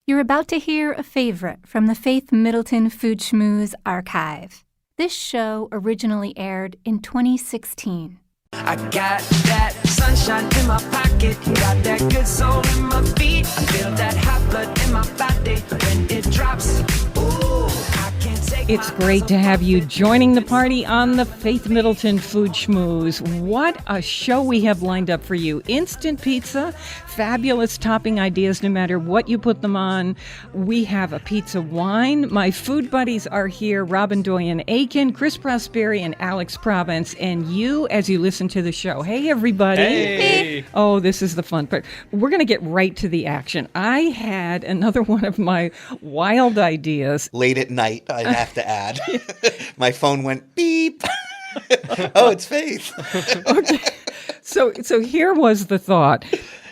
You're about to hear a favorite from the Faith Middleton Food Schmooze archive. This show originally aired in 2016. I got that sunshine in my pocket, got that good soul in my feet. I feel that hot blood in my body when it drops. Ooh, I can't take It's great to have you joining the party on the Faith Middleton Food Schmooze. What a show we have lined up for you. Instant pizza, fabulous topping ideas no matter what you put them on. We have a pizza wine. My food buddies are here, Robin Doyen-Aiken, Chris Prosperi, and Alex Province. And you, as you listen to the show. Hey, everybody. Hey. Oh, this is the fun part. We're going to get right to the action. I had another one of my wild ideas. Late at night, I have to add. My phone went beep. Oh, it's Faith. Okay. So here was the thought.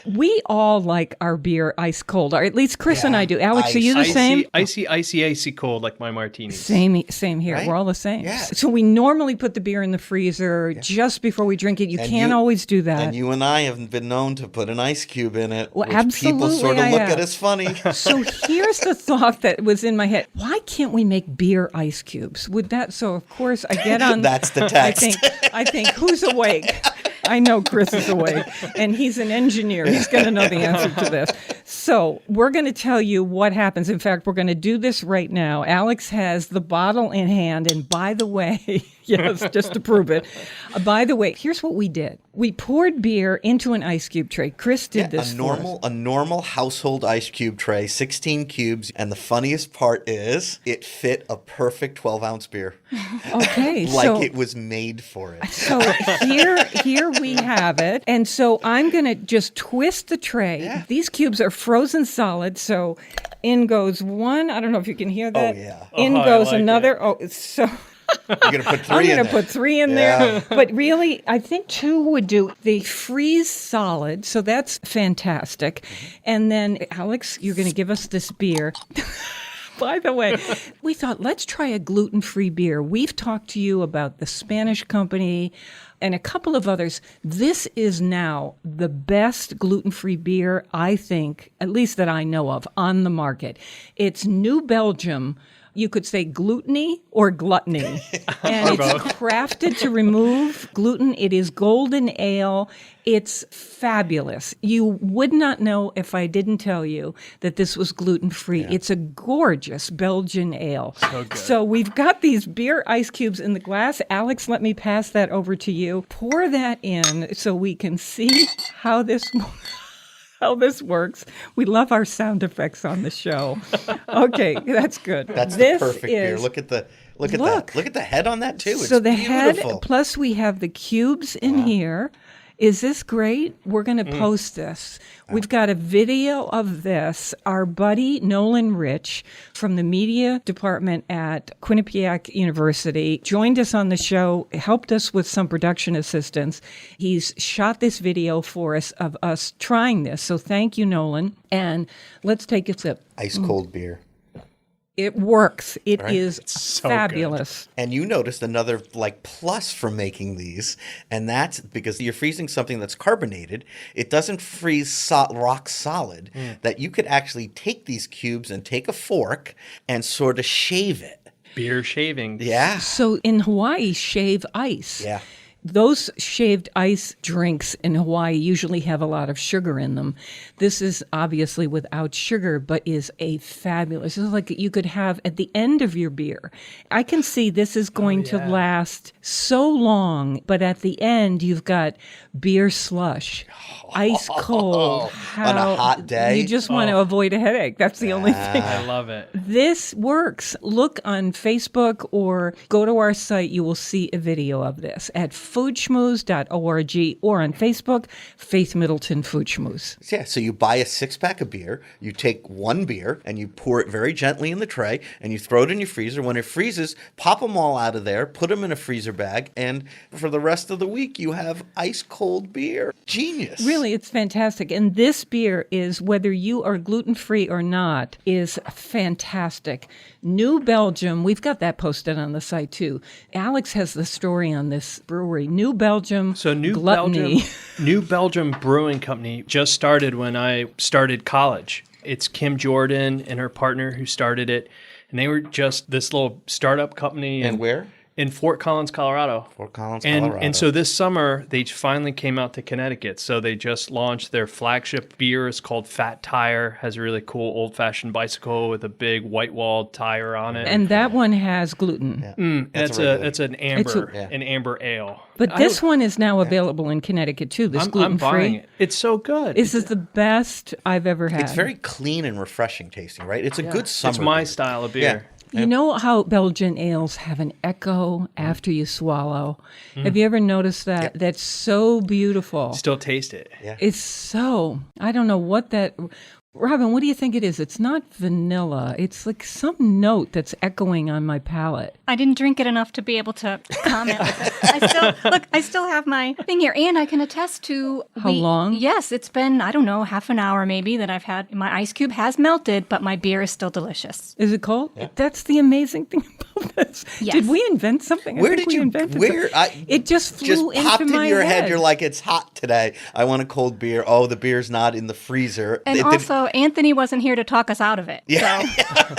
We all like our beer ice cold, or at least Chris and I do. Alex, are you the same? Icy cold like my martinis. Same here. Right? We're all the same. Yeah. So we normally put the beer in the freezer just before we drink it. You can't always do that. And you and I have been known to put an ice cube in it, Well, which absolutely people sort of I look have. at as funny. So here's the thought that was in my head. Why can't we make beer ice cubes? Would that? So of course I get on. That's the text. I think who's awake? I know Chris is awake, and he's an engineer. He's going to know the answer to this. So we're going to tell you what happens. In fact, we're going to do this right now. Alex has the bottle in hand, and by the way, yes, just to prove it, by the way, here's what we did. We poured beer into an ice cube tray. Chris did this for us. A normal household ice cube tray, 16 cubes. And the funniest part is it fit a perfect 12-ounce beer. Okay. Like it was made for it. So here we have it. And so I'm going to just twist the tray. Yeah. These cubes are frozen solid. So in goes one. I don't know if you can hear that. Oh, yeah. In I goes like another. it. Oh, it's so... You're going to put three I'm in going to there. put three in there. But really, I think two would do. They freeze solid, so that's fantastic. Mm-hmm. And then, Alex, you're going to give us this beer. By the way, we thought, let's try a gluten-free beer. We've talked to you about the Spanish company and a couple of others. This is now the best gluten-free beer, I think, at least that I know of, on the market. It's New Belgium. You could say gluttony or gluttony. And it's crafted to remove gluten. It is golden ale. It's fabulous. You would not know if I didn't tell you that this was gluten-free. Yeah. It's a gorgeous Belgian ale. So good. So we've got these beer ice cubes in the glass. Alex, let me pass that over to you. Pour that in so we can see how this works. We love our sound effects on the show. Okay, that's good. That's this the perfect beer. Look at that. Look at the head on that too. It's so the beautiful. head, plus we have the cubes in here. Is this great? We're going to post this. We've got a video of this. Our buddy Nolan Rich from the media department at Quinnipiac University joined us on the show, helped us with some production assistance. He's shot this video for us of us trying this. So thank you, Nolan. And let's take a sip. Ice cold beer. It works. It Right? is so fabulous. And you noticed another plus for making these, and that's because you're freezing something that's carbonated. It doesn't freeze rock solid. That you could actually take these cubes and take a fork and sort of shave it. Beer shaving. Yeah. So in Hawaii, shave ice. Yeah. Those shaved ice drinks in Hawaii usually have a lot of sugar in them. This is obviously without sugar, but is a fabulous. It's like you could have at the end of your beer. I can see this is going to last so long, but at the end you've got beer slush, ice cold. On a hot day? You just want to avoid a headache. That's the only thing. I love it. This works. Look on Facebook or go to our site. You will see a video of this at foodschmooze.org or on Facebook, Faith Middleton Food Schmooze. Yeah, so you buy a 6-pack of beer, you take one beer, and you pour it very gently in the tray, and you throw it in your freezer. When it freezes, pop them all out of there, put them in a freezer bag, and for the rest of the week, you have ice-cold beer. Genius. Really, it's fantastic. And this beer is, whether you are gluten-free or not, is fantastic. New Belgium, we've got that posted on the site too. Alex has the story on this brewery. New Belgium, So gluttony. New Belgium Brewing Company just started when I started college. It's Kim Jordan and her partner who started it. And they were just this little startup company. And where? In Fort Collins, Colorado. Fort Collins, Colorado. And so this summer, they finally came out to Connecticut. So they just launched their flagship beer. It's called Fat Tire. Has a really cool old-fashioned bicycle with a big white-walled tire on it. And that one has gluten. Yeah. That's an amber ale. But this one is now available in Connecticut too. This I'm gluten-free. buying it. It's so good. This is the best I've ever had. It's very clean and refreshing tasting, right? It's a good summer It's my beer. style of beer. You know how Belgian ales have an echo after you swallow? Have you ever noticed that? That's so beautiful. Still taste it. Yeah. It's so, I don't know what that, Robin, what do you think it is? It's not vanilla. It's like some note that's echoing on my palate. I didn't drink it enough to be able to comment. I still have my thing here, and I can attest to How long? Yes, it's been, I don't know, half an hour maybe that I've had. My ice cube has melted, but my beer is still delicious. Is it cold? Yeah. That's the amazing thing about this. Yes. Did we invent something? Where did you? It just flew popped into my in your head. head. You're like, it's hot today. I want a cold beer. Oh, the beer's not in the freezer. And also, Anthony wasn't here to talk us out of it. Yeah. So.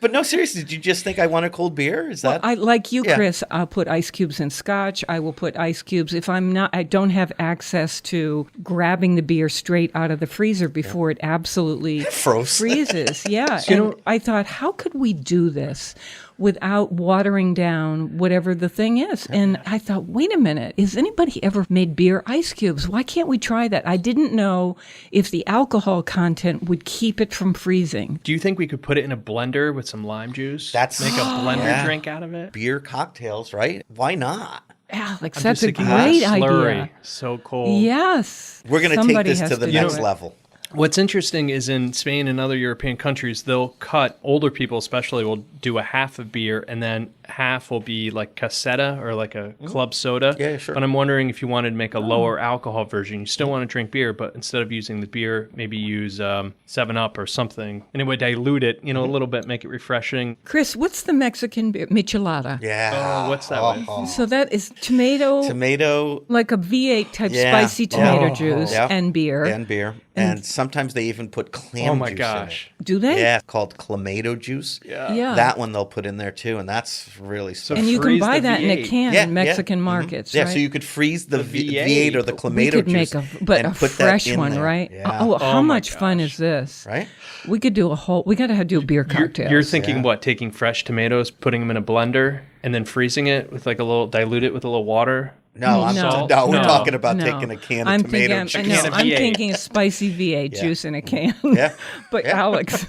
But no, seriously, did you just think I want a cold beer? Is that? I like you, Yeah. Chris. I'll put ice cubes in scotch. I will put ice cubes if I don't have access to grabbing the beer straight out of the freezer before it absolutely freezes. Yeah. And I thought, how could we do this without watering down whatever the thing is? And I thought, wait a minute, has anybody ever made beer ice cubes? Why can't we try that? I didn't know if the alcohol content would keep it from freezing. Do you think we could put it in a blender with some lime juice? Make a blender drink out of it? Beer cocktails, right? Why not? Alex, I'm that's just a thinking great slurry. idea. So cold. Yes. We're going to take Somebody this has to the do next it. level. What's interesting is in Spain and other European countries, they'll cut, older people especially, will do a half of beer and then half will be like caseta or like a club soda. Yeah, sure. But I'm wondering if you wanted to make a lower alcohol version, you still want to drink beer, but instead of using the beer, maybe use 7-Up or something. And it would dilute it, a little bit, make it refreshing. Chris, what's the Mexican beer? Michelada. Yeah. Oh, what's that with? So that is tomato, like a V8 type spicy tomato juice and beer. And beer. And sometimes they even put clam juice in it. Do they? Yeah, called clamato juice. Yeah. That one they'll put in there too, and that's really So And you can freeze buy the that in a V8. can Yeah, in Mexican markets, Yeah, right? so you could freeze the V8. V8 or the we clamato could juice make but and a put that fresh in one, there. right? Yeah. Oh, how my much fun gosh. is this? Right? We could do we got to do beer cocktails. You're thinking what? Taking fresh tomatoes, putting them in a blender, and then freezing it with dilute it with a little water? No, we're talking about No. taking a can I'm of tomato thinking, juice. no, I'm thinking a spicy V8 juice in a can. Yeah. But Alex,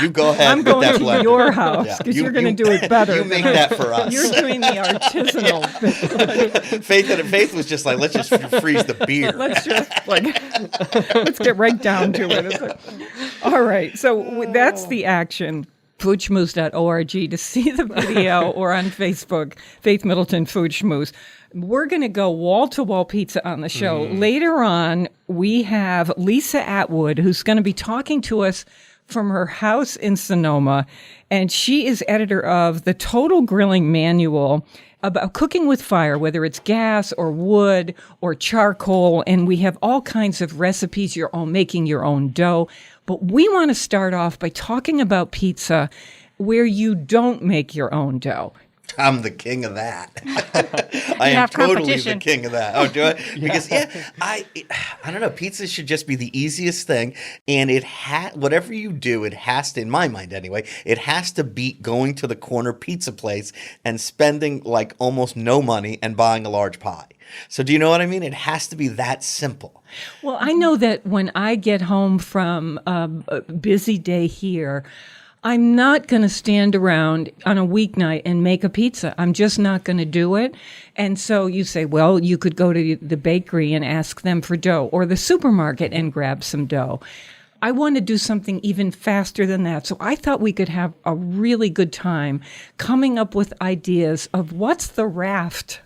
You go ahead I'm with going that to blender. your house Yeah. because you're going to do it better. You make that for us. You're doing the artisanal thing. Faith was just like, let's just freeze the beer. Let's just let's get right down to it. It's like, all right, so that's the action. Foodschmooze.org to see the video or on Facebook, Faith Middleton Food Schmooze. We're going to go wall-to-wall pizza on the show. Later on, we have Lisa Atwood, who's going to be talking to us from her house in Sonoma, and she is editor of the Total Grilling Manual about cooking with fire, whether it's gas or wood or charcoal, and we have all kinds of recipes. You're all making your own dough. But we want to start off by talking about pizza where you don't make your own dough. I'm the king of that. I am totally the king of that. Oh, do I? Because I don't know. Pizza should just be the easiest thing, and whatever you do, it has to, in my mind anyway, it has to beat going to the corner pizza place and spending like almost no money and buying a large pie. So do you know what I mean? It has to be that simple. Well, I know that when I get home from a busy day here, I'm not going to stand around on a weeknight and make a pizza. I'm just not going to do it. And so you say, well, you could go to the bakery and ask them for dough or the supermarket and grab some dough. I want to do something even faster than that. So I thought we could have a really good time coming up with ideas of what's the raft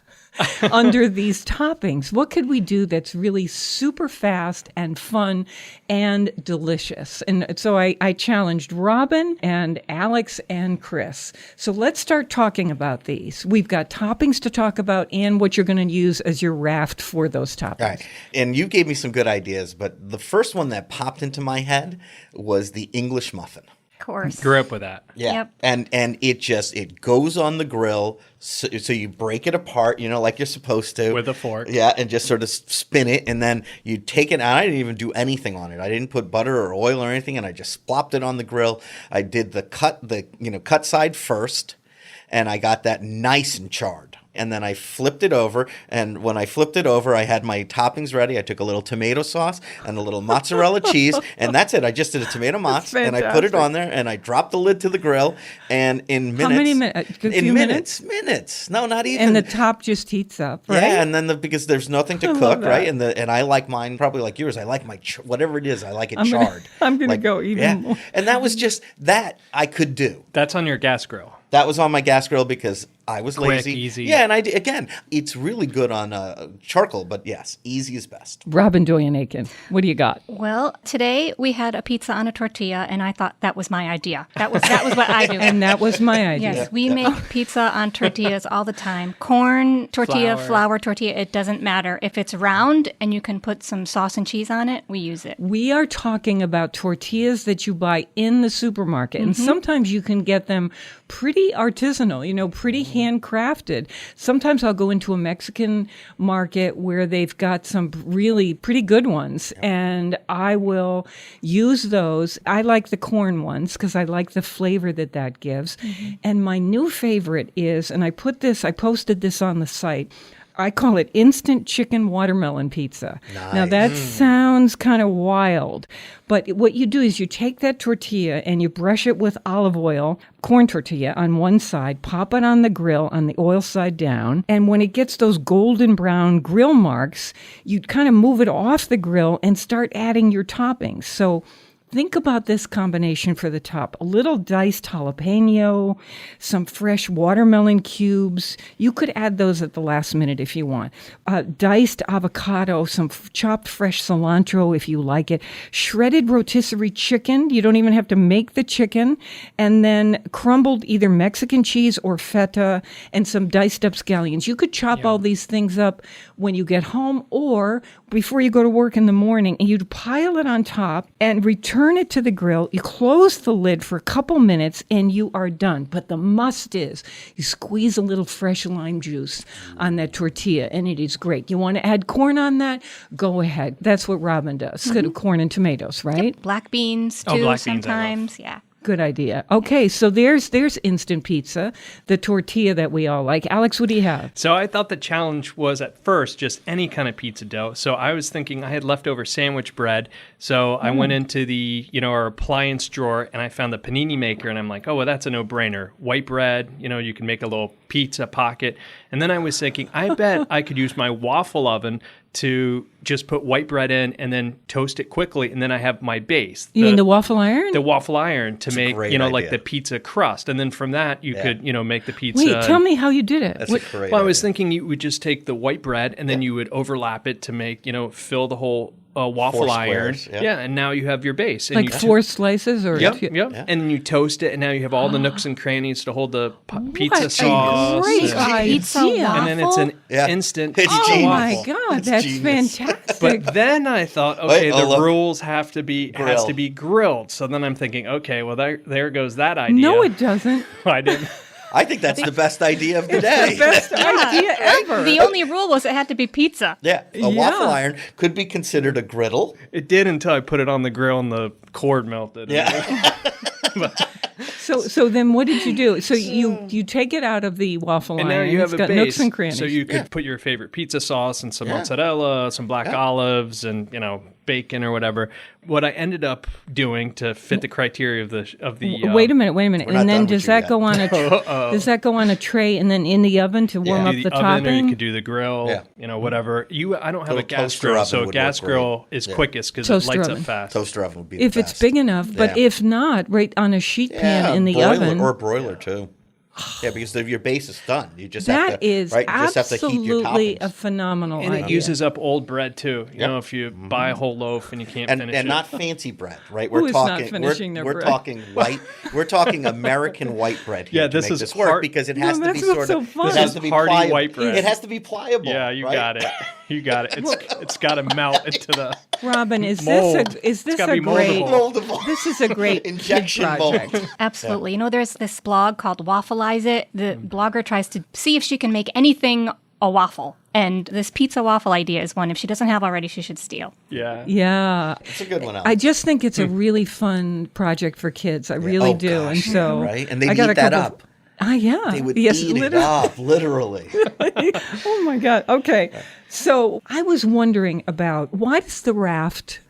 under these toppings. What could we do that's really super fast and fun and delicious? And so I challenged Robin and Alex and Chris. So let's start talking about these. We've got toppings to talk about and what you're going to use as your raft for those toppings. All right. And you gave me some good ideas, but the first one that popped into my head was the English muffin. Of course. Grew up with that. Yeah. Yep. And it goes on the grill. So you break it apart, like you're supposed to. With a fork. Yeah, and just sort of spin it. And then you take it out. I didn't even do anything on it. I didn't put butter or oil or anything. And I just plopped it on the grill. I did the cut side first. And I got that nice and charred. And then I flipped it over. And when I flipped it over, I had my toppings ready. I took a little tomato sauce and a little mozzarella cheese. And that's it. I just did a tomato mozz. And I put it on there. And I dropped the lid to the grill. And in minutes. How many minutes? In minutes. Minutes. No, not even. And the top just heats up, right? Yeah, and then because there's nothing to cook, right? And I like mine probably like yours. I like my whatever it is. I like it charred. I'm gonna go even more. And that was just that I could do. That's on your gas grill. That was on my gas grill because I was Quick, lazy. easy. Yeah, and again, it's really good on charcoal, but yes, easy is best. Robin Doyen-Aiken, what do you got? Well, today we had a pizza on a tortilla, and I thought that was my idea. That was what I do. And that was my idea. Yes, we make pizza on tortillas all the time. Corn tortilla, flour tortilla, it doesn't matter. If it's round and you can put some sauce and cheese on it, we use it. We are talking about tortillas that you buy in the supermarket. And sometimes you can get them pretty artisanal, pretty handcrafted. Sometimes I'll go into a Mexican market where they've got some really pretty good ones, and I will use those. I like the corn ones because I like the flavor that gives. And my new favorite is, and I posted this on the site, I call it instant chicken watermelon pizza. Nice. Now that sounds kind of wild, but what you do is you take that tortilla and you brush it with olive oil, corn tortilla on one side, pop it on the grill on the oil side down, and when it gets those golden brown grill marks, you kind of move it off the grill and start adding your toppings. So think about this combination for the top. A little diced jalapeno, some fresh watermelon cubes. You could add those at the last minute if you want. Diced avocado, some chopped fresh cilantro if you like it. Shredded rotisserie chicken. You don't even have to make the chicken. And then crumbled either Mexican cheese or feta and some diced up scallions. You could chop all these things up when you get home or before you go to work in the morning, and you'd pile it on top and return it to the grill. You close the lid for a couple minutes and you are done. But the must is you squeeze a little fresh lime juice on that tortilla and it is great. You want to add corn on that? Go ahead. That's what Robin does. Corn and tomatoes, right? Black beans too black beans I love. sometimes. Yeah. Good idea. Okay, so there's instant pizza, the tortilla that we all like. Alex, what do you have? So I thought the challenge was at first just any kind of pizza dough. So I was thinking I had leftover sandwich bread. So I went into the, our appliance drawer and I found the panini maker and I'm like, oh, well, that's a no-brainer. White bread, you can make a little pizza pocket. And then I was thinking, I bet I could use my waffle oven to just put white bread in and then toast it quickly, and then I have my base. You mean the waffle iron? The waffle iron to make, great like idea. the pizza crust. And then from that, you could, make the pizza. Wait, tell me how you did it. That's a great Well, I was idea. thinking you would just take the white bread and then you would overlap it to make, fill the whole waffle Four iron. squares, yeah. And now you have your base. And Like you 4 slices or Yep, two? yep. Yeah. And you toast it, and now you have all the nooks and crannies to hold the pizza What a sauce. great and, Pizza idea. and then it's an Yeah. instant It's Oh genius. my waffle. God, It's that's genius. fantastic. But then I thought, okay, Wait, the look. rules has to be grilled. So then I'm thinking, okay, well there goes that idea. No, it doesn't. I didn't. I think that's the best idea of the day. Best idea ever. The only rule was it had to be pizza. Yeah, a waffle iron could be considered a griddle. It did until I put it on the grill and the cord melted. Yeah. So then what did you do? So you take it out of the waffle And iron. now you have it's a got base, nooks and crannies. so you could put your favorite pizza sauce and some mozzarella, some black olives, and bacon or whatever. What I ended up doing to fit the criteria of the Wait a minute. not And then done with does you that yet. go on does that go on a tray and then in the oven to warm Yeah. up do the the oven, or you topping? could do the grill, whatever. I don't have a Little gas toaster grill, oven so a would gas work grill great. is Yeah. quickest because it Toaster lights oven. up fast. Toaster oven would be If the it's best. big enough, but Yeah. if not, right on a sheet pan in the broiler, oven. or broiler too. Yeah, because your base is done. You just That have to, is right? You just have to heat your absolutely toppings. a phenomenal And idea. it uses up old bread too. You Yep. know, if you buy a whole loaf and you can't and finish it. not fancy bread, right? Who is not finishing their we're bread? talking white. We're talking American white bread here Yeah, to this make is this work hard- because it No, has to be that's what's sort so of fun. it This has is to be hearty pliable. white bread. It has to be pliable. Yeah, you right? got it. You got it. It's got to melt into the. Robin, Mold. is this gotta a be great moldable. Moldable. This is a great kid Injection project. mold. Absolutely. You know, there's this blog called Waffleize It. The blogger tries to see if she can make anything a waffle. And this pizza waffle idea is one. If she doesn't have already, she should steal. Yeah. Yeah. It's a good one. Alex. I just think it's a really fun project for kids. I really Oh, do. gosh, and so yeah, right? And they'd I got eat a that couple up. Yeah. They would yes, eat it literally. up, literally. Oh my God. Okay. So I was wondering about why does the raft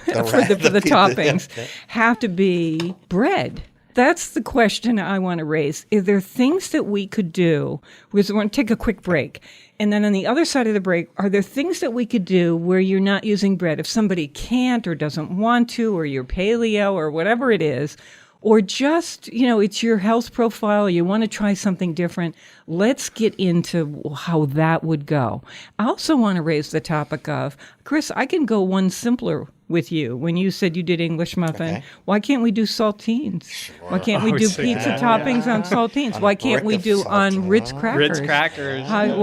for the toppings have to be bread? That's the question I want to raise. Are there things that we could do? Because we're going to take a quick break. And then on the other side of the break, are there things that we could do where you're not using bread? If somebody can't or doesn't want to, or you're paleo or whatever it is, or just, it's your health profile, you want to try something different, let's get into how that would go. I also want to raise the topic of, Chris, I can go one simpler with you. When you said you did English muffin, Okay. why can't we do saltines? Sure. Why can't we I do would say pizza that. toppings on saltines? On Why a can't we brick do of on saltines. Ritz crackers? Ritz crackers. I don't know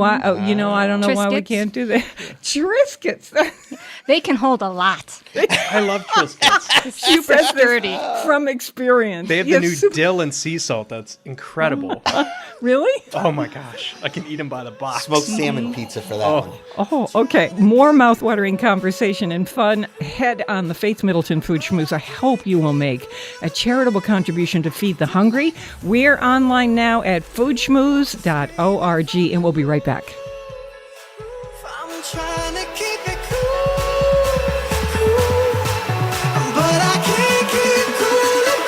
why we Triscuits? can't do that. Triscuits. They can hold a lot. I love Triscuits. She says dirty. from experience. They have the new dill and sea salt. That's incredible. Really? Oh my gosh. I can eat them by the box. Smoked salmon pizza for that one. Oh, okay. More mouthwatering conversation and fun. Head on the Faith Middleton Food Schmooze. I hope you will make a charitable contribution to feed the hungry. We're online now at foodschmooze.org, and we'll be right back. I'm trying to keep it cool, but I can't keep cool and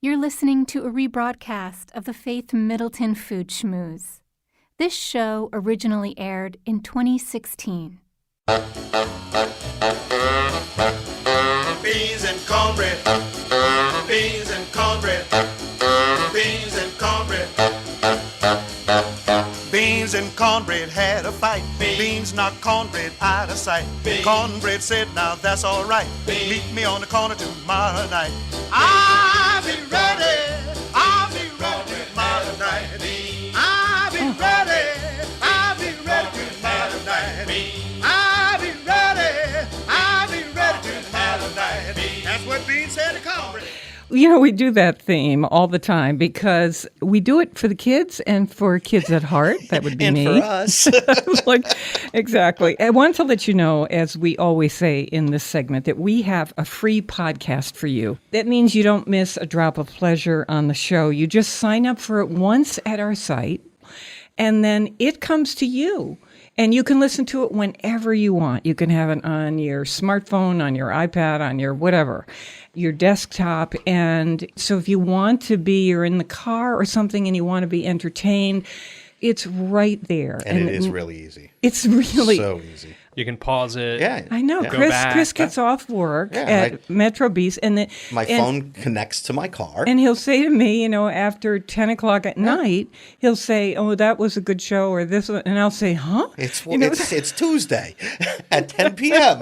You're listening to a rebroadcast of the Faith Middleton Food Schmooze. This show originally aired in 2016. Beans and cornbread. Beans and cornbread. Beans and cornbread. Beans and cornbread had a fight. Beans knocked cornbread out of sight. Cornbread said, now that's all right. Meet me on the corner tomorrow night. I'll be ready. I'll be ready tomorrow night. I'll be ready. I'll be ready tomorrow night. I'll be ready. I'll be ready tomorrow night. That's what Beans said to cornbread. We do that theme all the time because we do it for the kids and for kids at heart. That would be And me. for us. Exactly. I want to let you know, as we always say in this segment, that we have a free podcast for you. That means you don't miss a drop of pleasure on the show. You just sign up for it once at our site, and then it comes to you. And you can listen to it whenever you want. You can have it on your smartphone, on your iPad, on your whatever, your desktop. And so if you want to be, you're in the car or something and you want to be entertained, it's right there. And it is really easy. It's really So easy. You can pause it. Yeah. I know. Yeah. Go Chris back. Chris gets off work Yeah, at Metro Beast, and My phone connects to my car. And he'll say to me, after 10 o'clock at night, he'll say, "Oh, that was a good show," or this, and I'll say, "Huh?" It's Tuesday at 10 p.m.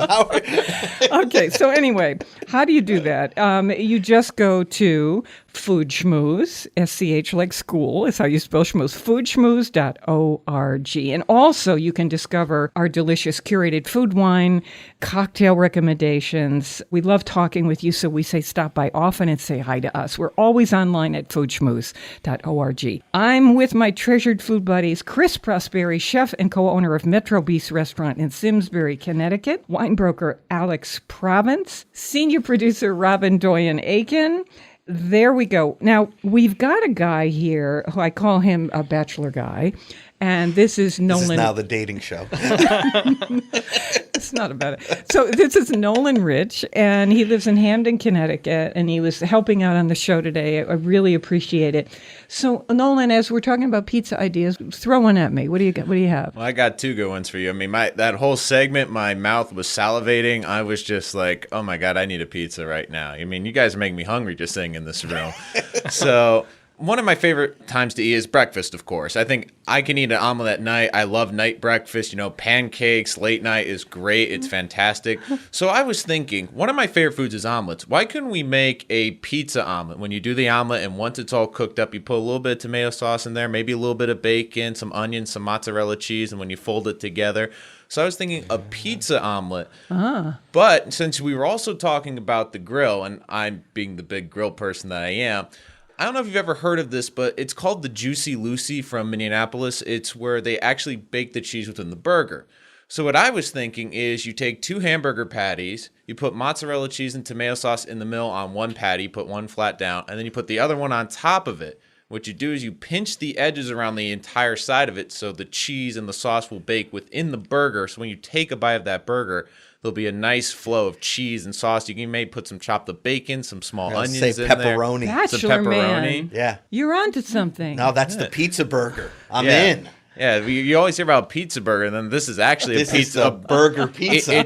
Okay, so anyway, how do you do that? You just go to Food Schmooze, SCH like school is how you spell schmooze, foodschmooze.org. And also you can discover our delicious curated food, wine, cocktail recommendations. We love talking with you, so we say stop by often and say hi to us. We're always online at foodschmooze.org. I'm with my treasured food buddies, Chris Prosperi, chef and co-owner of Metro Beast Restaurant in Simsbury, Connecticut, wine broker Alex Province, senior producer Robin Doyen-Aiken. There we go. Now, we've got a guy here who I call him a bachelor guy, And this is This Nolan. is now the dating show. It's not about it. So this is Nolan Rich, and he lives in Hamden, Connecticut, and he was helping out on the show today. I really appreciate it. So Nolan, as we're talking about pizza ideas, throw one at me. What do you got? What do you have? Well, I got two good ones for you. I mean, that whole segment, my mouth was salivating. I was just like, oh my God, I need a pizza right now. I mean, you guys are making me hungry just sitting in this room. So one of my favorite times to eat is breakfast, of course. I think I can eat an omelet at night. I love night breakfast. You know, pancakes, late night is great. It's fantastic. So I was thinking, one of my favorite foods is omelets. Why couldn't we make a pizza omelet? When you do the omelet and once it's all cooked up, you put a little bit of tomato sauce in there, maybe a little bit of bacon, some onions, some mozzarella cheese, and when you fold it together. So I was thinking a pizza omelet. But since we were also talking about the grill, and I'm being the big grill person that I am, I don't know if you've ever heard of this, but it's called the Juicy Lucy from Minneapolis. It's where they actually bake the cheese within the burger. So what I was thinking is you take 2 hamburger patties, you put mozzarella cheese and tomato sauce in the middle on one patty, put one flat down, and then you put the other one on top of it. What you do is you pinch the edges around the entire side of it so the cheese and the sauce will bake within the burger. So when you take a bite of that burger, there'll be a nice flow of cheese and sauce. You can maybe put some chopped up bacon, some small onions Say in pepperoni. there. Some Bachelor pepperoni. man. Yeah. You're onto something. No, that's the pizza burger. I'm Yeah. in. Yeah, you always hear about pizza burger, and then this is actually This a pizza. is a burger pizza.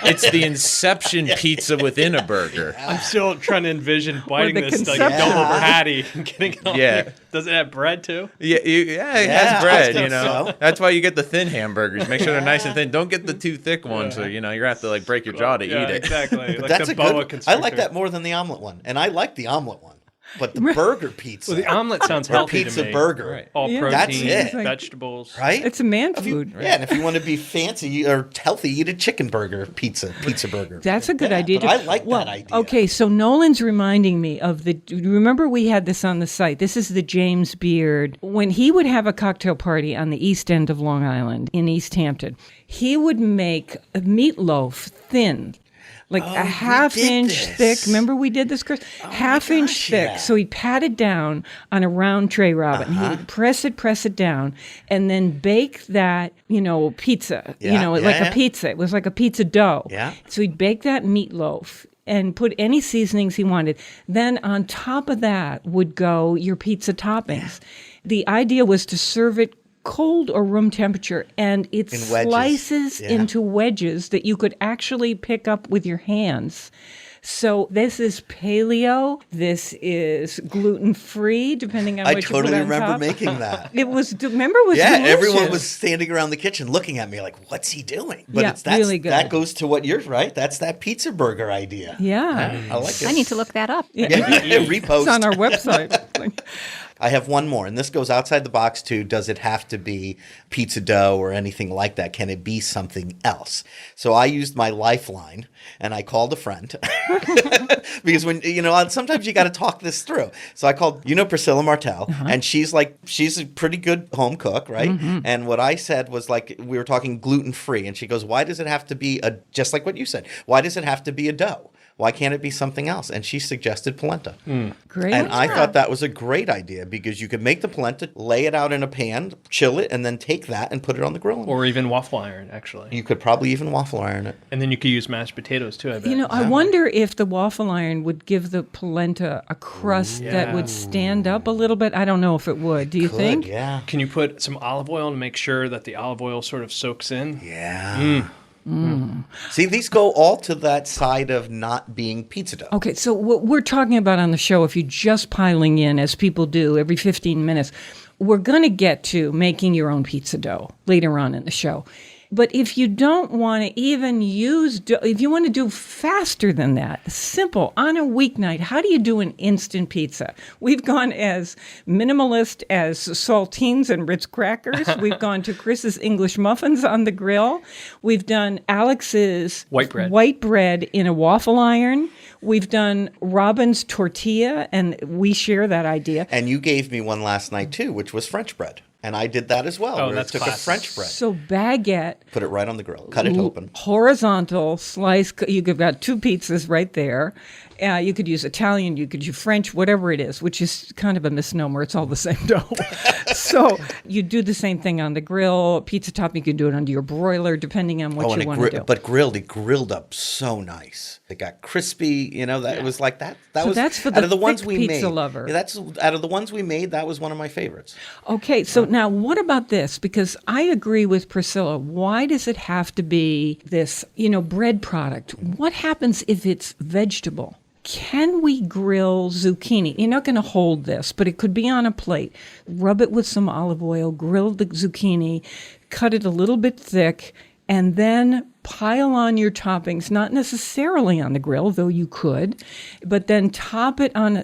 It's the Inception pizza within a burger. I'm still trying to envision biting the this like a conception. double patty and getting it all. Yeah. Does it have bread too? Yeah, it Yeah, has I bread, think you know. so. That's why you get the thin hamburgers. Make sure they're nice and thin. Don't get the too thick ones, or you're gonna have to like break your jaw to Yeah, eat it. exactly. But Like that's the a boa good. I constrictor. like that more than the omelet one, and I like the omelet one. But the burger pizza, Well, the omelet sounds or healthy pizza to me. burger, All Yeah. protein, That's it. vegetables. right? It's a man If you- food. Yeah, and if you want to be fancy or healthy, eat a chicken burger pizza burger. That's a good Yeah, idea. but I like well, that idea. Okay, so Nolan's reminding me of remember we had this on the site. This is the James Beard. When he would have a cocktail party on the east end of Long Island in East Hampton, he would make a meatloaf thin. Like a half-inch thick. Remember we did this, Chris? Half-inch gosh, thick. yeah. So he'd pat it down on a round tray, Robin. He would press it down, and then bake that, pizza. Yeah, Like yeah. a pizza. It was like a pizza dough. Yeah. So he'd bake that meatloaf and put any seasonings he wanted. Then on top of that would go your pizza toppings. The idea was to serve it cold or room temperature, and it In wedges. slices Yeah. into wedges that you could actually pick up with your hands. So this is paleo. This is gluten-free, depending on I what you totally put on remember top. making that. It was delicious. Everyone was standing around the kitchen looking at me like, "What's he doing?" But Yeah, that's really good. that goes to what you're right. That's that pizza burger idea. Yeah. I like it. I need to look that up. Yeah, repost. It's on our website. I have one more, and this goes outside the box too. Does it have to be pizza dough or anything like that? Can it be something else? So I used my lifeline, and I called a friend because sometimes you got to talk this through. So I called, Priscilla Martell, and she's a pretty good home cook, right? And what I said was we were talking gluten free, and she goes, "Why does it have to be just like what you said? Why does it have to be a dough? Why can't it be something else?" And she suggested polenta. Great. And I thought that was a great idea because you could make the polenta, lay it out in a pan, chill it, and then take that and put it on the grill. Or even waffle iron, actually. You could probably even waffle iron it. And then you could use mashed potatoes too, I bet. I wonder if the waffle iron would give the polenta a crust that would stand up a little bit. I don't know if it would. Do you think? Yeah. Can you put some olive oil to make sure that the olive oil sort of soaks in? Yeah. See, these go all to that side of not being pizza dough. Okay, so what we're talking about on the show, if you're just piling in, as people do every 15 minutes, we're going to get to making your own pizza dough later on in the show. But if you don't want to even use dough, if you want to do faster than that, simple, on a weeknight, how do you do an instant pizza? We've gone as minimalist as saltines and Ritz crackers. We've gone to Chris's English muffins on the grill. We've done Alex's White bread in a waffle iron. We've done Robin's tortilla, and we share that idea. And you gave me one last night too, which was French bread. And I did that as well. Oh, where that's I took classic. a French bread, So baguette, put it right on the grill, cut it open. horizontal slice. You've got 2 pizzas right there, You could use Italian, you could use French, whatever it is, which is kind of a misnomer. It's all the same dough. So you do the same thing on the grill. Pizza topping, you can do it under your broiler, depending on what you want to do. But it grilled up so nice. It got crispy, that it was like that. That's for the out of the ones we pizza made. lover. Yeah, that's out of the ones we made. That was one of my favorites. Okay, so now what about this? Because I agree with Priscilla. Why does it have to be this, bread product? What happens if it's vegetable? Can we grill zucchini? You're not going to hold this, but it could be on a plate. Rub it with some olive oil, grill the zucchini, cut it a little bit thick, and then pile on your toppings, not necessarily on the grill, though you could, but then top it on.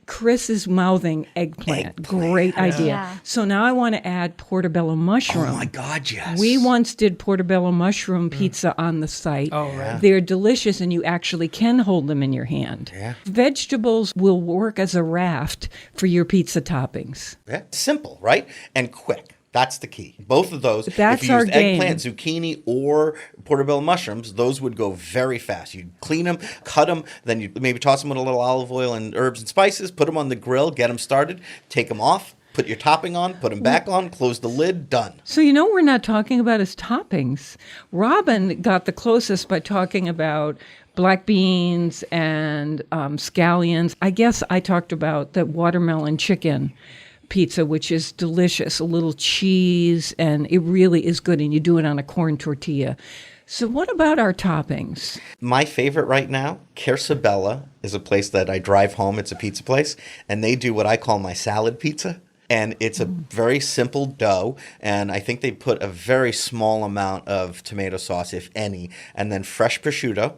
Chris is mouthing eggplant. Great idea. Yeah. So now I want to add portobello mushroom. Oh my God, yes. We once did portobello mushroom pizza on the site. Oh, right. They're delicious, and you actually can hold them in your hand. Yeah. Vegetables will work as a raft for your pizza toppings. Yeah. Simple, right? And quick. That's the key. Both of those, That's if you our used game. eggplant, zucchini, or portobello mushrooms, those would go very fast. You'd clean them, cut them, then you'd maybe toss them with a little olive oil and herbs and spices, put them on the grill, get them started, take them off, put your topping on, put them back on, close the lid, done. So we're not talking about his toppings. Robin got the closest by talking about black beans and scallions. I guess I talked about the watermelon chicken pizza, which is delicious, a little cheese, and it really is good, and you do it on a corn tortilla. So what about our toppings? My favorite right now, Carsabella, is a place that I drive home. It's a pizza place, and they do what I call my salad pizza. And it's a very simple dough, and I think they put a very small amount of tomato sauce, if any, and then fresh prosciutto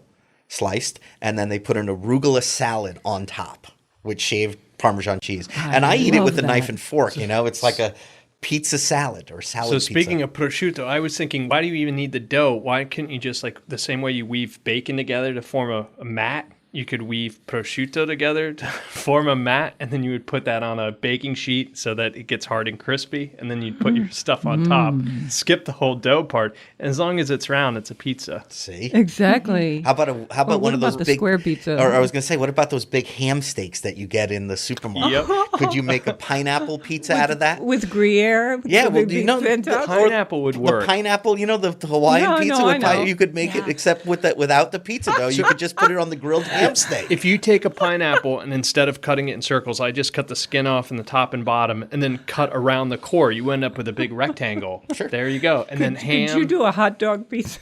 sliced, and then they put an arugula salad on top with shaved Parmesan cheese. And I eat it with a knife and fork, It's like a pizza salad or salad So pizza. speaking of prosciutto, I was thinking, why do you even need the dough? Why couldn't you just, like the same way you weave bacon together to form a mat, you could weave prosciutto together to form a mat, and then you would put that on a baking sheet so that it gets hard and crispy, and then you'd put your stuff on top. Skip the whole dough part. And as long as it's round, it's a pizza. See? Exactly. How about Or one of what those about the big square pizza? Or I was going to say, what about those big ham steaks that you get in the supermarket? Yep. Could you make a pineapple pizza out of that? With Gruyere? Yeah, well, the the Pineapple would work. The pineapple, the Hawaiian No, pizza no, with I know. you could make it except without the pizza dough. You could just put it on the grilled ham steak. If you take a pineapple and instead of cutting it in circles, I just cut the skin off in the top and bottom and then cut around the core, you end up with a big rectangle. Sure. There you go. And then ham. Could you do a hot dog pizza?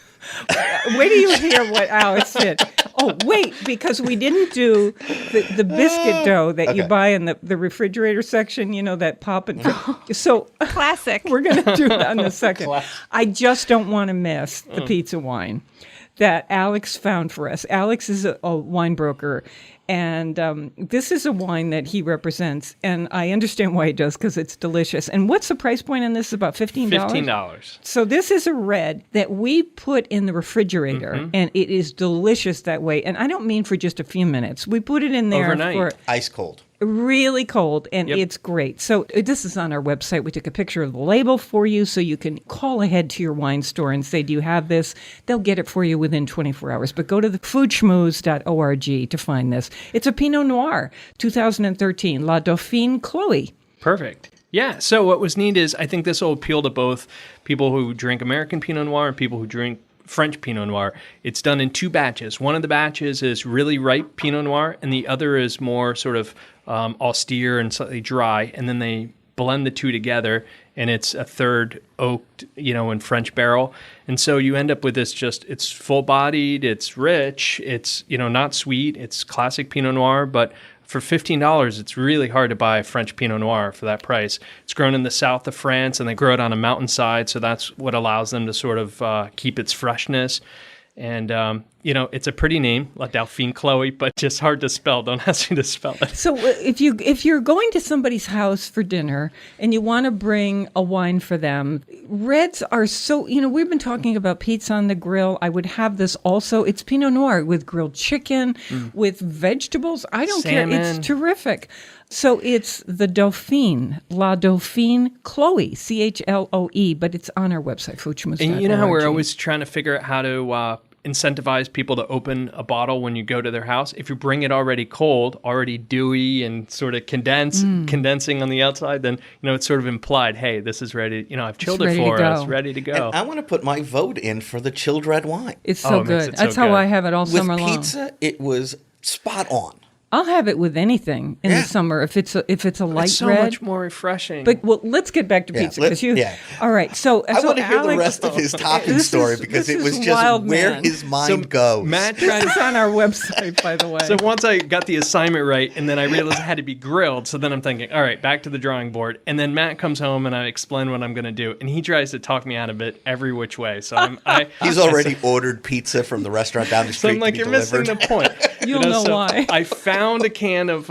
Wait till you hear what Alex did. Oh, wait, because we didn't do the biscuit dough that you buy in the refrigerator section, that pop and so Classic. we're going to do that in a second. I just don't want to miss the pizza wine that Alex found for us. Alex is a wine broker, and this is a wine that he represents, and I understand why he does, because it's delicious. And what's the price point on this? About $15? $15. So this is a red that we put in the refrigerator, and it is delicious that way. And I don't mean for just a few minutes. We put it in there Overnight. for Ice cold. really cold, and Yep. it's great. So this is on our website. We took a picture of the label for you, so you can call ahead to your wine store and say, do you have this? They'll get it for you within 24 hours. But go to the foodschmooze.org to find this. It's a Pinot Noir, 2013, La Dauphine Chloe. Perfect. Yeah. So what was neat is I think this will appeal to both people who drink American Pinot Noir and people who drink French Pinot Noir. It's done in 2 batches. One of the batches is really ripe Pinot Noir, and the other is more sort of austere and slightly dry. And then they blend the two together, and it's a third oaked, in French barrel. And so you end up with this it's full-bodied, it's rich, it's, not sweet, it's classic Pinot Noir, but for $15, it's really hard to buy French Pinot Noir for that price. It's grown in the south of France, and they grow it on a mountainside, so that's what allows them to sort of keep its freshness. And, it's a pretty name, La Dauphine Chloe, but just hard to spell. Don't ask me to spell it. So if you're going to somebody's house for dinner and you want to bring a wine for them, reds are so, we've been talking about pizza on the grill. I would have this also. It's Pinot Noir with grilled chicken, with vegetables. I don't care. It's Salmon. terrific. So it's the Dauphine, La Dauphine Chloe, Chloe, but it's on our website, foodschmooze.org. And you know how we're always trying to figure out how to incentivize people to open a bottle when you go to their house. If you bring it already cold, already dewy and sort of condensing on the outside, then, it's sort of implied, hey, this is ready. I've chilled it for us, ready to go. And I want to put my vote in for the chilled red wine. It's so good. That's how I have it all summer long. With pizza, it was spot on. I'll have it with anything in the summer if it's a light it's so red. much more refreshing. But let's get back to pizza because All right, so I want to hear the Alex, rest of his topping story because it was just wild, where man. his mind goes. Matt This is on our website, by the way. So once I got the assignment right, and then I realized it had to be grilled, so then I'm thinking, all right, back to the drawing board. And then Matt comes home, and I explain what I'm going to do, and he tries to talk me out of it every which way. So he's already ordered pizza from the restaurant down the street. So I'm like, you're missing the point. You'll know why. I found a can of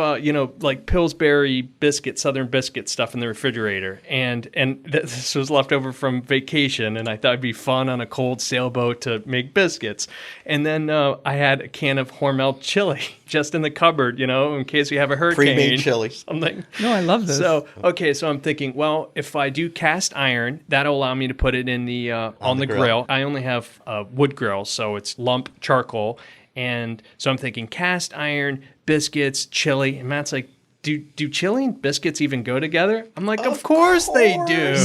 like Pillsbury biscuit, Southern biscuit stuff in the refrigerator, and this was left over from vacation, and I thought it'd be fun on a cold sailboat to make biscuits. And then I had a can of Hormel chili just in the cupboard, in case we have a hurricane. Pre-made chili. Something. No, I love this. So I'm thinking, well, if I do cast iron, that'll allow me to put it in the on the grill. I only have a wood grill, so it's lump charcoal. And so I'm thinking cast iron, biscuits, chili. And Matt's like, do chili and biscuits even go together? I'm like, of course they do.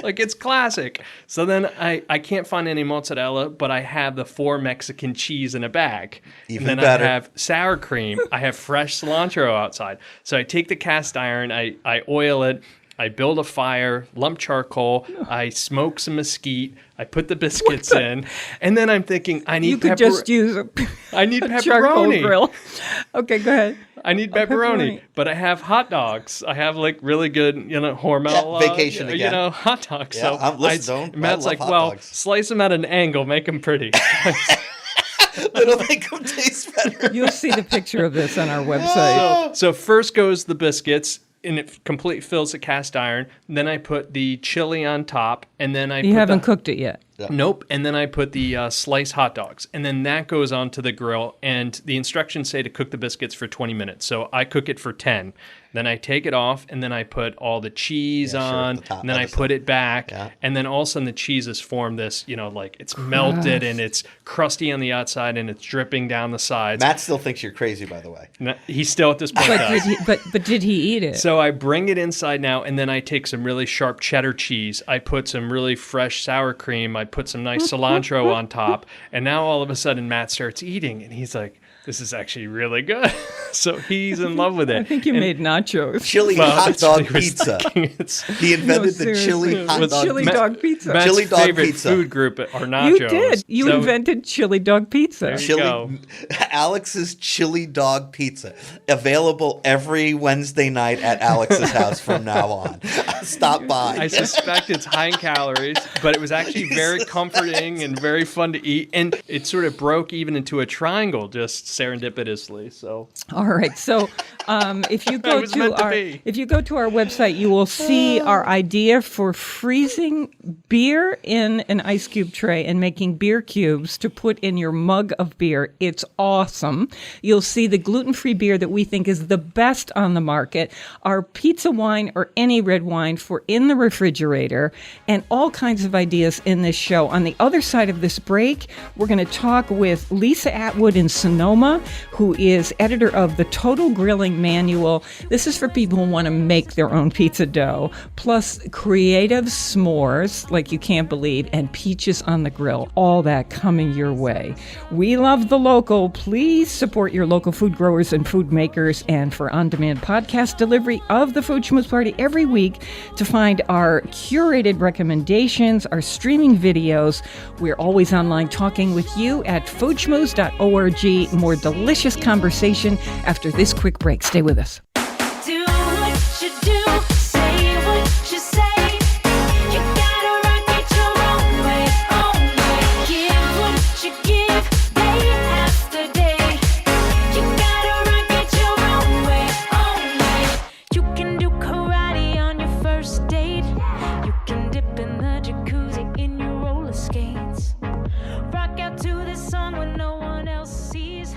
Like, it's classic. So then I can't find any mozzarella, but I have the 4 Mexican cheese in a bag. Even and then better. I have sour cream. I have fresh cilantro outside. So I take the cast iron, I oil it. I build a fire, lump charcoal, I smoke some mesquite, I put the biscuits in, and then I'm thinking, I need could just use I need a charcoal pepperoni. grill. Okay, go ahead. I need pepperoni, but I have hot dogs. I have like really good, Hormel, vacation again. hot dogs. Yeah, so Matt's like, well, slice them at an angle, make them pretty. It'll make them taste better. You'll see the picture of this on our website. So first goes the biscuits, and it completely fills the cast iron. Then I put the chili on top, and then You haven't cooked it yet. Nope. And then I put the sliced hot dogs, and then that goes onto the grill. And the instructions say to cook the biscuits for 20 minutes. So I cook it for 10. Then I take it off, and then I put all the cheese on, and then I put it back, and then all of a sudden the cheese has formed this, like it's melted and it's crusty on the outside and it's dripping down the sides. Matt still thinks you're crazy, by the way. No, he's still at this point. But did he eat it? So I bring it inside now, and then I take some really sharp cheddar cheese. I put some really fresh sour cream. I put some nice cilantro on top, and now all of a sudden Matt starts eating, and he's like, this is actually really good. So he's in love with it. I think you made nachos. Chili hot dog pizza. He invented the chili seriously. hot dog Chili dog pizza. Matt's Chili dog favorite pizza. food group are nachos. You did. You invented chili dog pizza. There you go. Alex's chili dog pizza. Available every Wednesday night at Alex's house from now on. Stop by. I suspect it's high in calories, but it was actually very comforting and very fun to eat. And it sort of broke even into a triangle just serendipitously. So All right. So if you go was meant to be. if you go to our website, you will see our idea for freezing beer in an ice cube tray and making beer cubes to put in your mug of beer. It's awesome. You'll see the gluten-free beer that we think is the best on the market, our pizza wine or any red wine for in the refrigerator, and all kinds of ideas in this show. On the other side of this break, we're going to talk with Lisa Atwood in Sonoma, who is editor of the Total Grilling Manual. This is for people who want to make their own pizza dough, plus creative s'mores like you can't believe, and peaches on the grill. All that coming your way. We love the local. Please support your local food growers and food makers. And for on-demand podcast delivery of the Food Schmooze Party every week, to find our curated recommendations, our streaming videos, we're always online talking with you at foodschmooze.org. More delicious conversation after this quick break. Stay with us. Do what you do, say what you say. You gotta rock it your own way, own way. Give what you give, day after day. You gotta rock it your own way, own way. You can do karate on your first date. You can dip in the jacuzzi in your roller skates. Rock out to this song when no one else sees.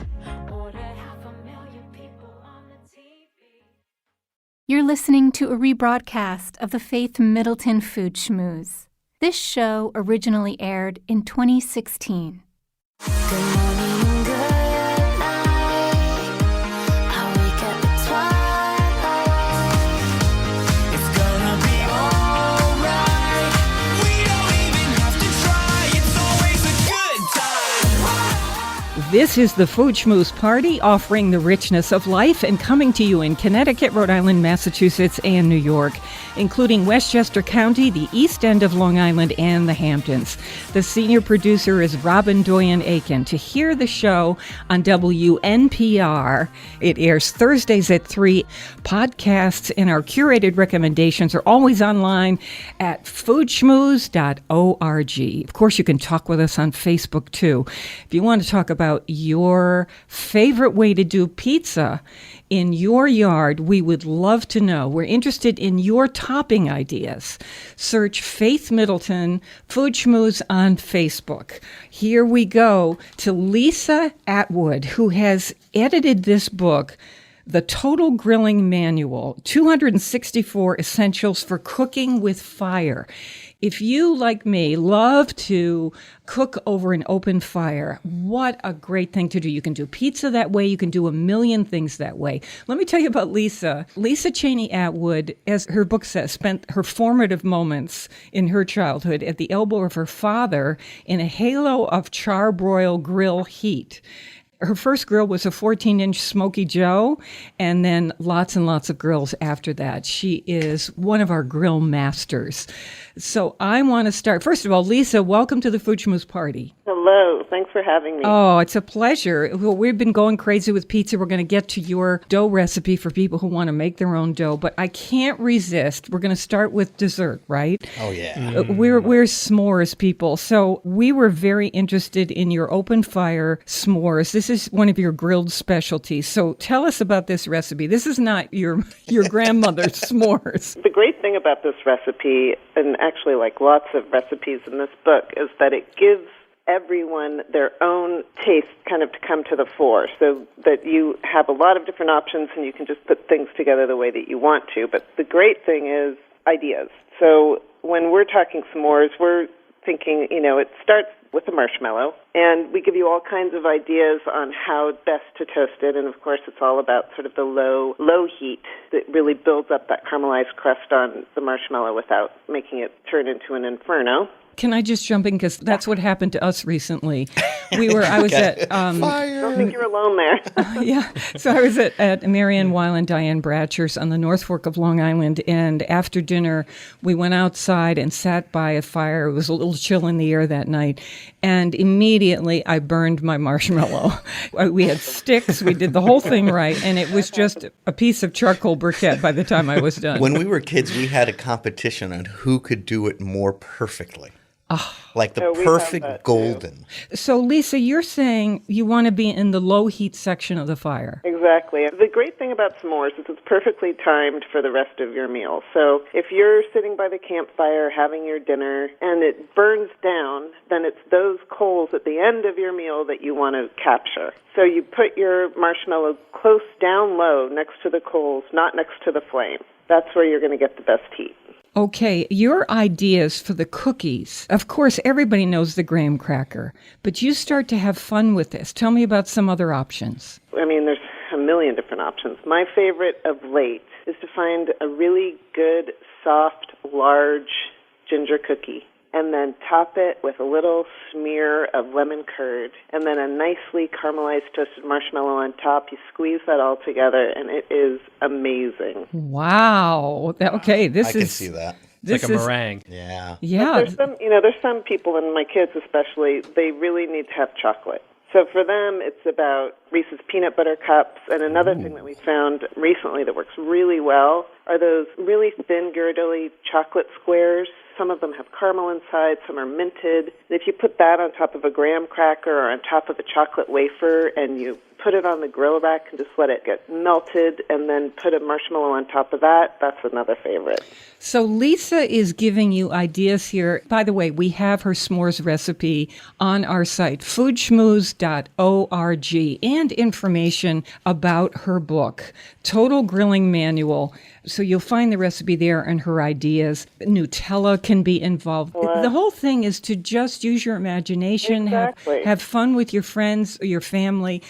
Order 500,000 people on the TV. You're listening to a rebroadcast of the Faith Middleton Food Schmooze. This show originally aired in 2016. Good morning, good night. I wake up at twilight. It's gonna be alright. We don't even have to try. It's always a good time. This is the Food Schmooze Party, offering the richness of life and coming to you in Connecticut, Rhode Island, Massachusetts, and New York, including Westchester County, the East End of Long Island, and the Hamptons. The senior producer is Robin Doyen-Aiken. To hear the show on WNPR, it airs Thursdays at 3. Podcasts and our curated recommendations are always online at foodschmooze.org. Of course, you can talk with us on Facebook, too. If you want to talk about your favorite way to do pizza in your yard, we would love to know. We're interested in your topping ideas. Search Faith Middleton Food Schmooze on Facebook. Here we go to Lisa Atwood, who has edited this book, The Total Grilling Manual, 264 Essentials for Cooking with Fire. If you, like me, love to cook over an open fire, what a great thing to do. You can do pizza that way. You can do a million things that way. Let me tell you about Lisa. Lisa Cheney Atwood, as her book says, spent her formative moments in her childhood at the elbow of her father in a halo of charbroil grill heat. Her first grill was a 14-inch Smoky Joe, and then lots and lots of grills after that. She is one of our grill masters. So I want to start. First of all, Lisa, welcome to the Food Schmooze Party. Hello. Thanks for having me. Oh, it's a pleasure. Well, we've been going crazy with pizza. We're going to get to your dough recipe for people who want to make their own dough, but I can't resist. We're going to start with dessert, right? Oh, yeah. We're s'mores people. So we were very interested in your open fire s'mores. This is one of your grilled specialties. So tell us about this recipe. This is not your grandmother's s'mores. The great thing about this recipe, and actually like lots of recipes in this book, is that it gives everyone their own taste kind of to come to the fore, so that you have a lot of different options and you can just put things together the way that you want to. But the great thing is ideas. So when we're talking s'mores, we're thinking, it starts with a marshmallow, and we give you all kinds of ideas on how best to toast it. And of course, it's all about sort of the low heat that really builds up that caramelized crust on the marshmallow without making it turn into an inferno. Can I just jump in? Because that's what happened to us recently. I was at... I don't think you're alone there. Yeah. So I was at Marianne Weil and Diane Bratcher's on the North Fork of Long Island, and after dinner, we went outside and sat by a fire. It was a little chill in the air that night, and immediately I burned my marshmallow. We had sticks. We did the whole thing right, and it was just a piece of charcoal briquette by the time I was done. When we were kids, we had a competition on who could do it more perfectly. Like the perfect golden. So, Lisa, you're saying you want to be in the low heat section of the fire. Exactly. The great thing about s'mores is it's perfectly timed for the rest of your meal. So if you're sitting by the campfire having your dinner and it burns down, then it's those coals at the end of your meal that you want to capture. So you put your marshmallow close down low next to the coals, not next to the flame. That's where you're going to get the best heat. Okay, your ideas for the cookies. Of course, everybody knows the graham cracker, but you start to have fun with this. Tell me about some other options. I mean, there's a million different options. My favorite of late is to find a really good, soft, large ginger cookie, and then top it with a little smear of lemon curd, and then a nicely caramelized toasted marshmallow on top. You squeeze that all together, and it is amazing. Wow. Okay, I can see that. It's like a meringue. Yeah. Yeah. But there's some people, and my kids especially, they really need to have chocolate. So for them, it's about Reese's peanut butter cups. And another thing that we found recently that works really well are those really thin, girdly chocolate squares. Some of them have caramel inside, some are minted. And if you put that on top of a graham cracker or on top of a chocolate wafer and you put it on the grill rack and just let it get melted and then put a marshmallow on top of that, that's another favorite. So Lisa is giving you ideas here. By the way, we have her s'mores recipe on our site, foodschmooze.org, and information about her book, Total Grilling Manual. So you'll find the recipe there and her ideas. Nutella can be involved. The whole thing is to just use your imagination, Exactly. have fun with your friends or your family.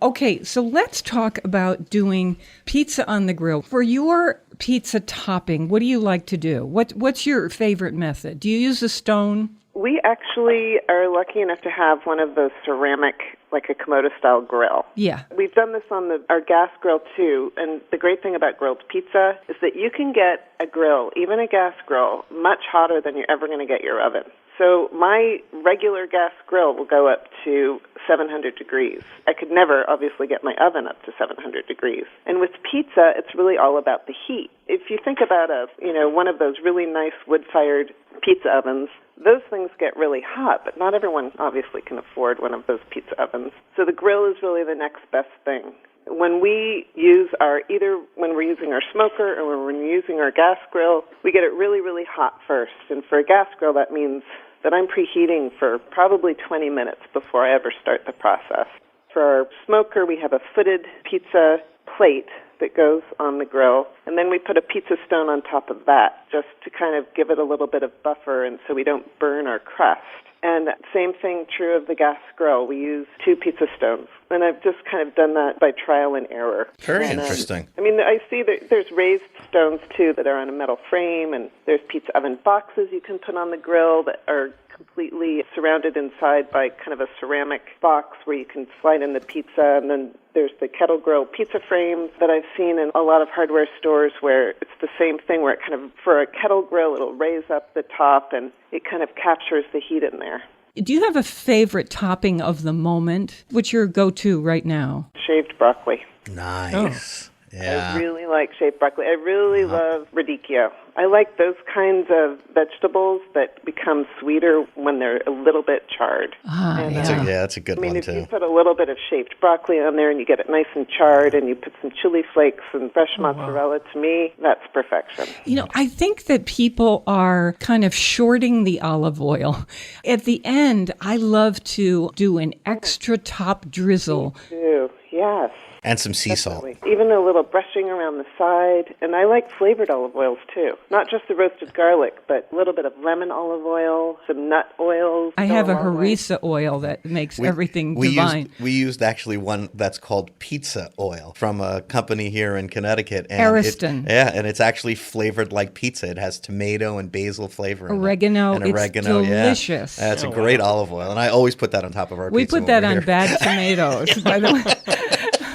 Okay, so let's talk about doing pizza on the grill. For your pizza topping, what do you like to do? What's your favorite method? Do you use a stone? We actually are lucky enough to have one of those ceramic, like a Komodo-style grill. Yeah. We've done this on our gas grill, too, and the great thing about grilled pizza is that you can get a grill, even a gas grill, much hotter than you're ever going to get your oven. So my regular gas grill will go up to 700 degrees. I could never, obviously, get my oven up to 700 degrees. And with pizza, it's really all about the heat. If you think about one of those really nice wood-fired pizza ovens, those things get really hot, but not everyone obviously can afford one of those pizza ovens. So the grill is really the next best thing. When we use either when we're using our smoker or when we're using our gas grill, we get it really, really hot first. And for a gas grill, that means that I'm preheating for probably 20 minutes before I ever start the process. For our smoker, we have a footed pizza plate that goes on the grill, and then we put a pizza stone on top of that just to kind of give it a little bit of buffer and so we don't burn our crust. And same thing true of the gas grill. We use 2 pizza stones, and I've just kind of done that by trial and error. Very interesting. I see that there's raised stones, too, that are on a metal frame, and there's pizza oven boxes you can put on the grill that are completely surrounded inside by kind of a ceramic box where you can slide in the pizza. And then there's the kettle grill pizza frames that I've seen in a lot of hardware stores where it's the same thing where it kind of, for a kettle grill, it'll raise up the top and it kind of captures the heat in there. Do you have a favorite topping of the moment? What's your go-to right now? Shaved broccoli. Nice. Yeah. I really like shaved broccoli. I really love radicchio. I like those kinds of vegetables that become sweeter when they're a little bit charred. That's a good one, if too. you put a little bit of shaved broccoli on there and you get it nice and charred and you put some chili flakes and fresh mozzarella, to me, that's perfection. I think that people are kind of shorting the olive oil. At the end, I love to do an extra top drizzle. Me too, yes. And some sea salt. Even a little brushing around the side. And I like flavored olive oils, too. Not just the roasted garlic, but a little bit of lemon olive oil, some nut oils. I have a harissa oil that makes everything divine. We used actually one that's called pizza oil from a company here in Connecticut. And Ariston. and it's actually flavored like pizza. It has tomato and basil flavor. Oregano. And It's delicious. Yeah. It's a great olive oil. And I always put that on top of our We pizza. put that on here. bad tomatoes, by the way.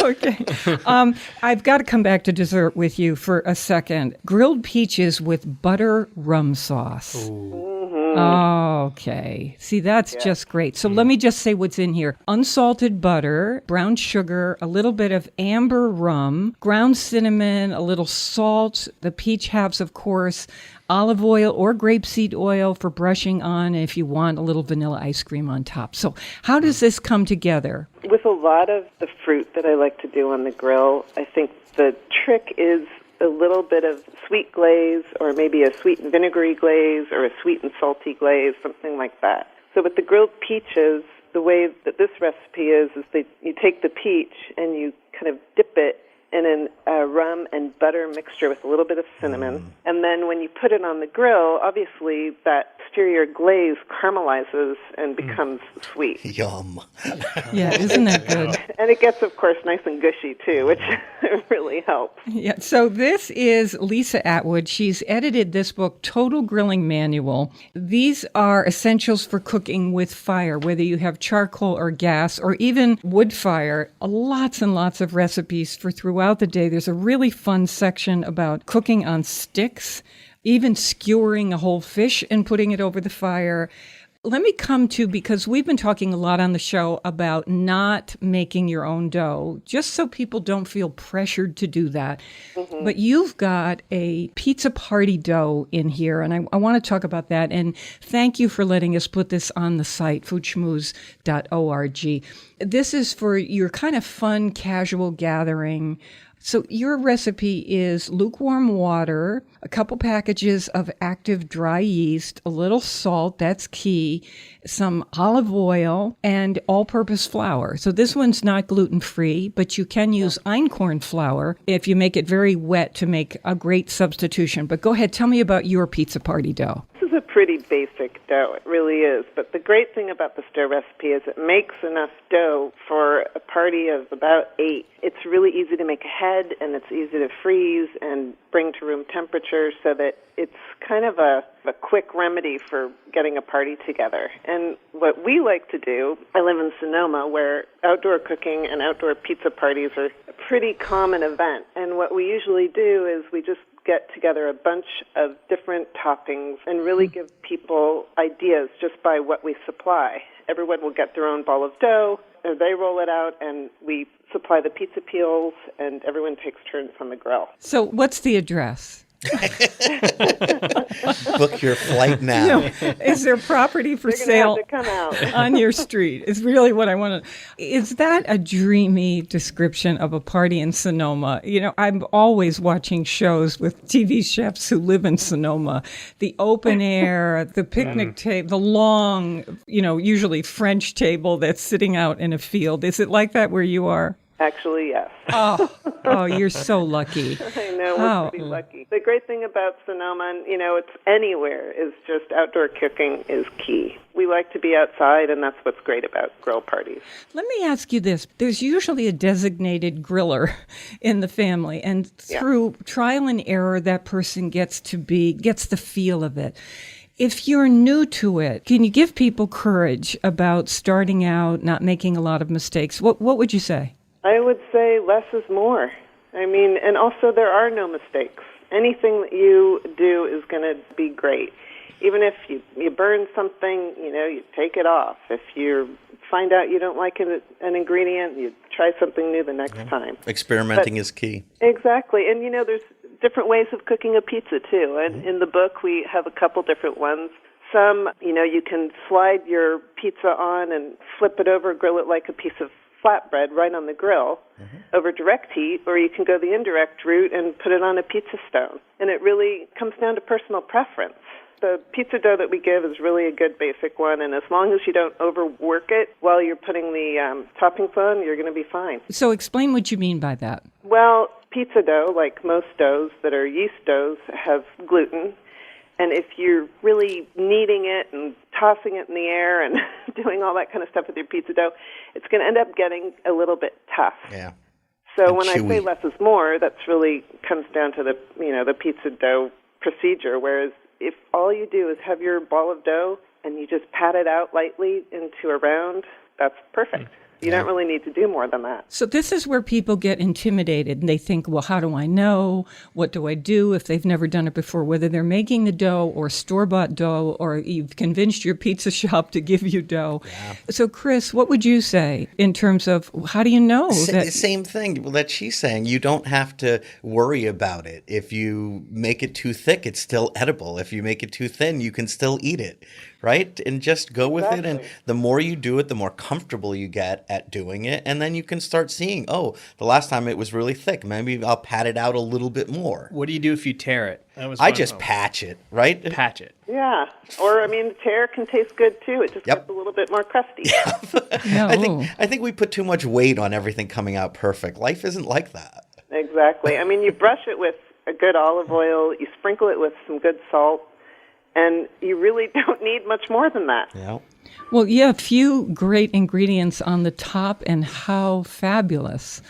Okay. I've got to come back to dessert with you for a second. Grilled peaches with butter rum sauce. Okay. See, that's just great. So let me just say what's in here. Unsalted butter, brown sugar, a little bit of amber rum, ground cinnamon, a little salt, the peach halves, of course, olive oil or grapeseed oil for brushing on if you want a little vanilla ice cream on top. So how does this come together? With a lot of the fruit that I like to do on the grill, I think the trick is a little bit of sweet glaze or maybe a sweet and vinegary glaze or a sweet and salty glaze, something like that. So with the grilled peaches, the way that this recipe is that you take the peach and you kind of dip it in a rum and butter mixture with a little bit of cinnamon. And then when you put it on the grill, obviously that exterior glaze caramelizes and becomes sweet. Yum. Yeah, isn't that good? And it gets, of course, nice and gushy, too, which really helps. Yeah, so this is Lisa Atwood. She's edited this book, Total Grilling Manual. These are essentials for cooking with fire, whether you have charcoal or gas or even wood fire. Lots and lots of recipes for throughout the day. There's a really fun section about cooking on sticks, even skewering a whole fish and putting it over the fire. Let me come to, because we've been talking a lot on the show about not making your own dough, just so people don't feel pressured to do that. Mm-hmm. But you've got a pizza party dough in here, and I want to talk about that. And thank you for letting us put this on the site, foodschmooze.org. This is for your kind of fun, casual gathering. So your recipe is lukewarm water, a couple packages of active dry yeast, a little salt, that's key, some olive oil, and all-purpose flour. So this one's not gluten-free, but you can use einkorn flour if you make it very wet to make a great substitution. But go ahead, tell me about your pizza party dough. This is a pretty basic dough. It really is. But the great thing about this dough recipe is it makes enough dough for a party of about 8. It's really easy to make ahead, and it's easy to freeze and bring to room temperature so that it's kind of a quick remedy for getting a party together. And what we like to do, I live in Sonoma, where outdoor cooking and outdoor pizza parties are a pretty common event. And what we usually do is we just get together a bunch of different toppings and really give people ideas just by what we supply. Everyone will get their own ball of dough, or they roll it out, and we supply the pizza peels, and everyone takes turns on the grill. So what's the address? Book your flight now. Is there property for They're gonna sale have to come out. on your street? Is really what I want to. Is that a dreamy description of a party in Sonoma? I'm always watching shows with TV chefs who live in Sonoma. The open air, the picnic table, the long, usually French table that's sitting out in a field. Is it like that where you are? Actually, yes. Oh, you're so lucky. I know, we're pretty lucky. The great thing about Sonoma, and it's anywhere, is just outdoor cooking is key. We like to be outside, and that's what's great about grill parties. Let me ask you this. There's usually a designated griller in the family, and through trial and error, that person gets the feel of it. If you're new to it, can you give people courage about starting out, not making a lot of mistakes? What would you say? I would say less is more. And also there are no mistakes. Anything that you do is going to be great. Even if you burn something, you take it off. If you find out you don't like an ingredient, you try something new the next time. Experimenting is key. Exactly. And, there's different ways of cooking a pizza, too. And in the book, we have a couple different ones. Some, you can slide your pizza on and flip it over, grill it like a piece of flatbread right on the grill over direct heat, or you can go the indirect route and put it on a pizza stone. And it really comes down to personal preference. The pizza dough that we give is really a good basic one, and as long as you don't overwork it while you're putting the toppings on, you're going to be fine. So explain what you mean by that. Well, pizza dough, like most doughs that are yeast doughs, have gluten. And if you're really kneading it and tossing it in the air and doing all that kind of stuff with your pizza dough, it's going to end up getting a little bit tough. Yeah. So And when chewy. I say less is more, that's really comes down to the pizza dough procedure. Whereas if all you do is have your ball of dough and you just pat it out lightly into a round, that's perfect. You don't really need to do more than that. So this is where people get intimidated and they think, well, how do I know? What do I do if they've never done it before? Whether they're making the dough or store-bought dough, or you've convinced your pizza shop to give you dough. Yeah. So Chris, what would you say in terms of how do you know? Same thing that she's saying. You don't have to worry about it. If you make it too thick, it's still edible. If you make it too thin, you can still eat it. Right? And just go with it. And the more you do it, the more comfortable you get at doing it. And then you can start seeing, the last time it was really thick. Maybe I'll pat it out a little bit more. What do you do if you tear it? I just patch it, right? Patch it. Yeah. Or, tear can taste good, too. It just gets a little bit more crusty. No. I think we put too much weight on everything coming out perfect. Life isn't like that. Exactly. You brush it with a good olive oil. You sprinkle it with some good salt. And you really don't need much more than that. Yeah. Well, yeah, a few great ingredients on the top, and how fabulous.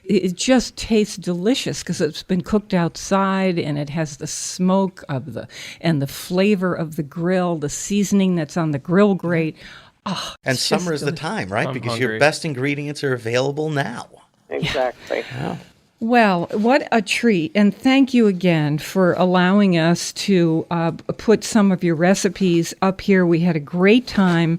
It just tastes delicious because it's been cooked outside, and it has the smoke and the flavor of the grill, the seasoning that's on the grill grate. Oh, and summer is the time, right? I'm because hungry. your best ingredients are available now. Exactly. Yeah. Well, what a treat. And thank you again for allowing us to put some of your recipes up here. We had a great time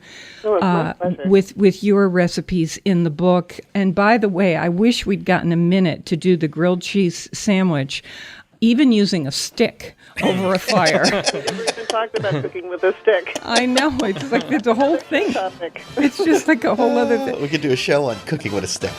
with your recipes in the book. And by the way, I wish we'd gotten a minute to do the grilled cheese sandwich, even using a stick over a fire. talked about cooking with a stick. I know. It's like it's a whole thing. Topic. It's just like a whole other thing. We could do a show on cooking with a stick.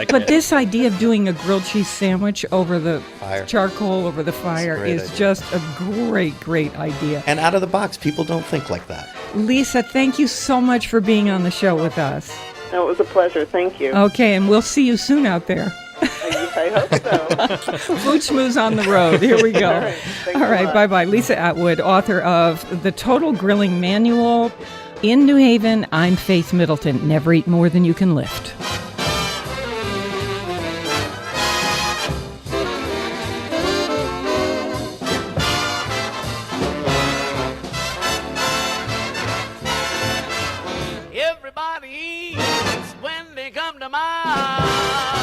But this idea of doing a grilled cheese sandwich over the Fire. charcoal over the fire great is idea. just a great idea. And out of the box, people don't think like that. Lisa, thank you so much for being on the show with us. No, it was a pleasure. Thank you. Okay, and we'll see you soon out there. I hope so. Food Schmooze on the road. Here we go. All right, thanks All a right, lot. bye-bye. Lisa Atwood, author of The Total Grilling Manual. In New Haven, I'm Faith Middleton. Never eat more than you can lift. Everybody eats when they come to mind.